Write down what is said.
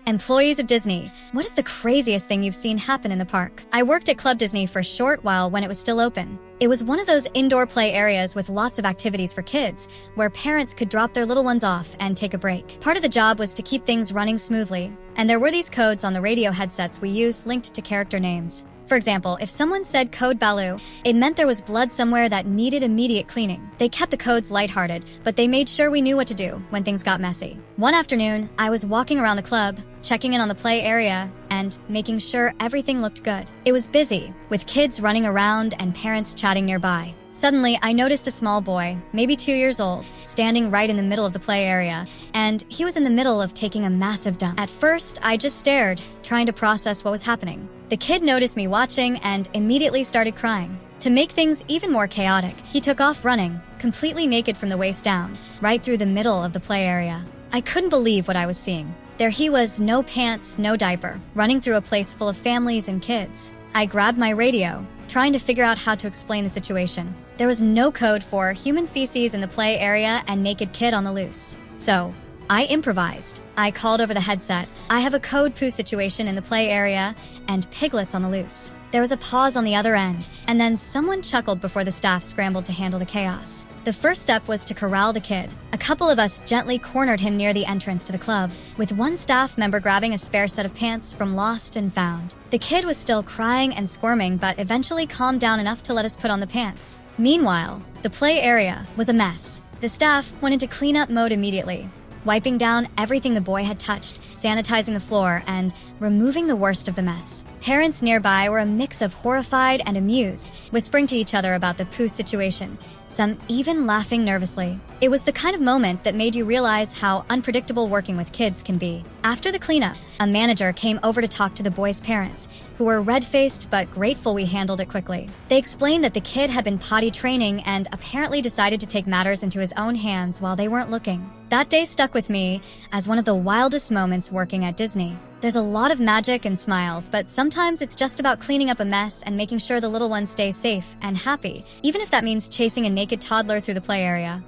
Employees of Disney, what is the craziest thing you've seen happen in the park? I worked at Club Disney for a short while when it was still open. It was one of those indoor play areas with lots of activities for kids, where parents could drop their little ones off and take a break. Part of the job was to keep things running smoothly, and there were these codes on the radio headsets we used linked to character names. For example, if someone said code Baloo, it meant there was blood somewhere that needed immediate cleaning. They kept the codes lighthearted, but they made sure we knew what to do when things got messy. One afternoon, I was walking around the club, checking in on the play area, and making sure everything looked good. It was busy, with kids running around and parents chatting nearby. Suddenly, I noticed a small boy, maybe 2 years old, standing right in the middle of the play area, and he was in the middle of taking a massive dump. At first, I just stared, trying to process what was happening. The kid noticed me watching and immediately started crying. To make things even more chaotic, he took off running, completely naked from the waist down, right through the middle of the play area. I couldn't believe what I was seeing. There he was, no pants, no diaper, running through a place full of families and kids. I grabbed my radio, trying to figure out how to explain the situation. There was no code for human feces in the play area and naked kid on the loose. So, I improvised. I called over the headset, "I have a code poo situation in the play area and piglets on the loose." There was a pause on the other end, and then someone chuckled before the staff scrambled to handle the chaos. The first step was to corral the kid. A couple of us gently cornered him near the entrance to the club, with one staff member grabbing a spare set of pants from Lost and Found. The kid was still crying and squirming, but eventually calmed down enough to let us put on the pants. Meanwhile, the play area was a mess. The staff went into cleanup mode immediately, wiping down everything the boy had touched, sanitizing the floor, and removing the worst of the mess. Parents nearby were a mix of horrified and amused, whispering to each other about the poo situation, some even laughing nervously. It was the kind of moment that made you realize how unpredictable working with kids can be. After the cleanup, a manager came over to talk to the boy's parents, who were red-faced but grateful we handled it quickly. They explained that the kid had been potty training and apparently decided to take matters into his own hands while they weren't looking. That day stuck with me as one of the wildest moments working at Disney. There's a lot of magic and smiles, but sometimes it's just about cleaning up a mess and making sure the little ones stay safe and happy, even if that means chasing a naked toddler through the play area.